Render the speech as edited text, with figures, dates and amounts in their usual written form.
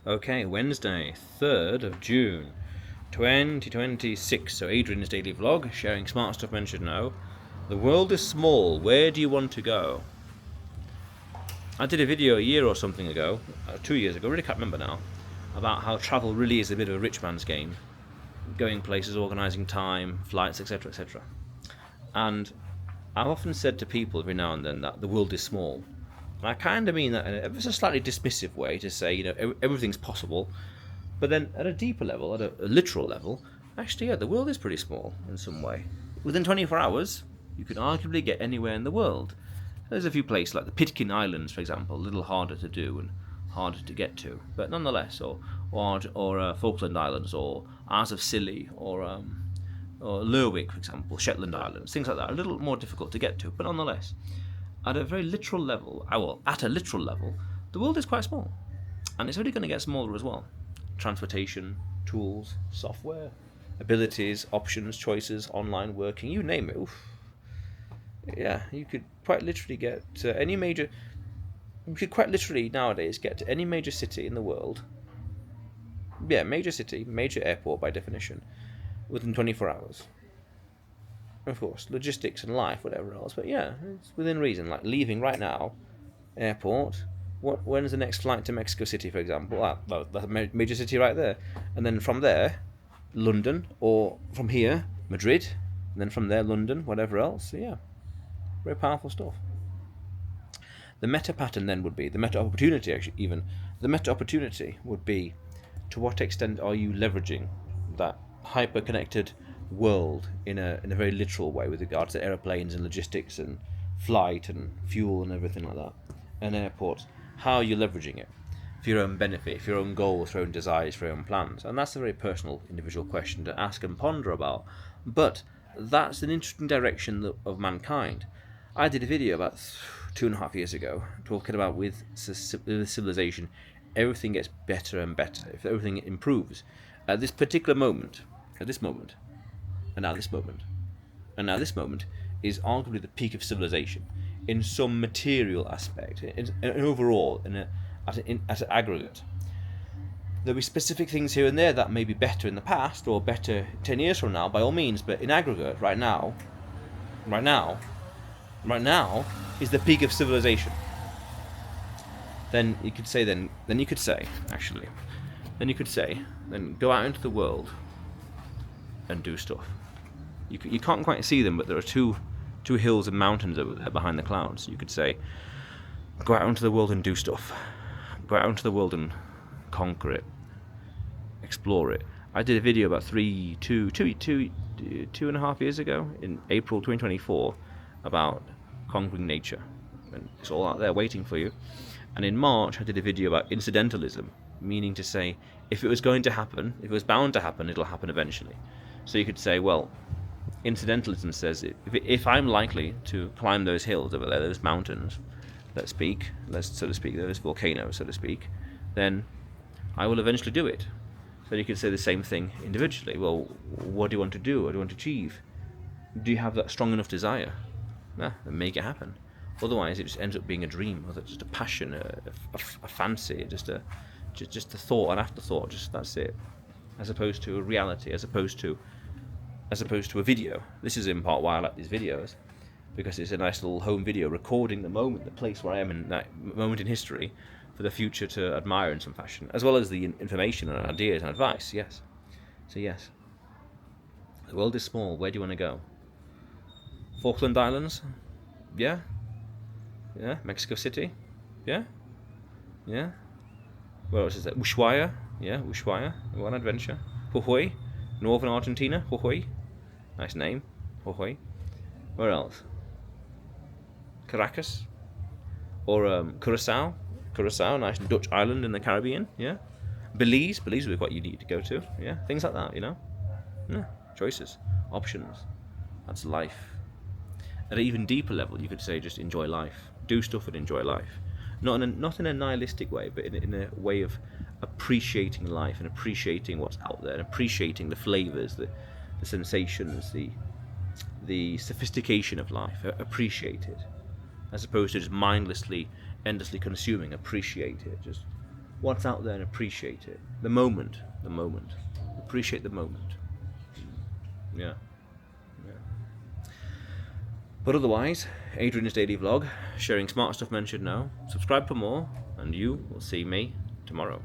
Okay, Wednesday, 3rd of June, 2026. So Adrian's daily vlog, sharing smart stuff men should know. The world is small, where do you want to go? I did a video a year or something ago, 2 years ago, really can't remember now, about how travel really is a bit of a rich man's game. Going places, organising time, flights, etc, etc. And I've often said to people every now and then that the world is small. And I kind of mean that in a slightly dismissive way, to say, everything's possible. But then at a deeper level, at a literal level, actually, yeah, the world is pretty small in some way. Within 24 hours, you can arguably get anywhere in the world. There's a few places like the Pitcairn Islands, for example, a little harder to do and harder to get to, but nonetheless, or Falkland Islands, or Isles of Scilly, or Lerwick, for example, Shetland Islands, things like that, a little more difficult to get to, but nonetheless, at a very literal level, the world is quite small, and it's only going to get smaller as well. Transportation, tools, software, abilities, options, choices, online working, you name it. Oof. Yeah, you could quite literally get to any major. You could quite literally nowadays get to any major city in the world. Yeah, major city, major airport by definition, within 24 hours. Of course, logistics and life, whatever else, but yeah, it's within reason. Like leaving right now, airport. When's the next flight to Mexico City, for example? Well, that's a major city right there, and then from there, London, or from here, Madrid, and then from there, London, whatever else. So yeah. Very powerful stuff. The meta pattern then would be, the meta opportunity actually even, the meta opportunity would be, to what extent are you leveraging that hyper-connected world in a very literal way with regards to aeroplanes and logistics and flight and fuel and everything like that, and airports. How are you leveraging it for your own benefit, for your own goals, for your own desires, for your own plans? And that's a very personal, individual question to ask and ponder about, but that's an interesting direction of mankind. I did a video about 2.5 years ago talking about with civilization, everything gets better and better. If everything improves, at this particular moment, and now this moment is arguably the peak of civilization in some material aspect, and overall, at an aggregate. There'll be specific things here and there that may be better in the past or better 10 years from now, by all means. But in aggregate, right now is the peak of civilization. Then you could say, go out into the world and do stuff. You can't quite see them, but there are two hills and mountains over there behind the clouds. You could say, go out into the world and do stuff. Go out into the world and conquer it, explore it. I did a video about 2.5 years ago in April 2024 about conquering nature, and it's all out there waiting for you. And in March I did a video about incidentalism, meaning to say, if it was going to happen, if it was bound to happen, it'll happen eventually. So you could say, well, incidentalism says if I'm likely to climb those hills over there, those mountains, so to speak, those volcanoes, so to speak, then I will eventually do it. So you could say the same thing individually. Well, what do you want to do? What do you want to achieve? Do you have that strong enough desire? Then make it happen. Otherwise, it just ends up being a dream, or just a passion, a fancy, just a thought, an afterthought. Just that's it, as opposed to a reality, as opposed to a video. This is in part why I like these videos, because it's a nice little home video recording the moment, the place where I am in that moment in history, for the future to admire in some fashion, as well as the information and ideas and advice. Yes. So yes, the world is small. Where do you want to go? Falkland Islands? Yeah. Mexico City? Yeah. Where else is that? Ushuaia? Yeah, Ushuaia. What an adventure. Jujuy? Northern Argentina? Jujuy. Nice name. Jujuy. Where else? Caracas? Or Curacao? Nice Dutch island in the Caribbean. Yeah. Belize would be quite unique to go to. Yeah. Things like that, Yeah. Choices. Options. That's life. At an even deeper level, you could say just enjoy life. Do stuff and enjoy life. Not in a nihilistic way, but in a way of appreciating life and appreciating what's out there and appreciating the flavors, the sensations, the sophistication of life. Appreciate it, as opposed to just mindlessly, endlessly consuming. Appreciate it. Just what's out there and appreciate it. The moment. Appreciate the moment. Yeah. But otherwise, Adrian's daily vlog, sharing smart stuff men should know. Subscribe for more, and you will see me tomorrow.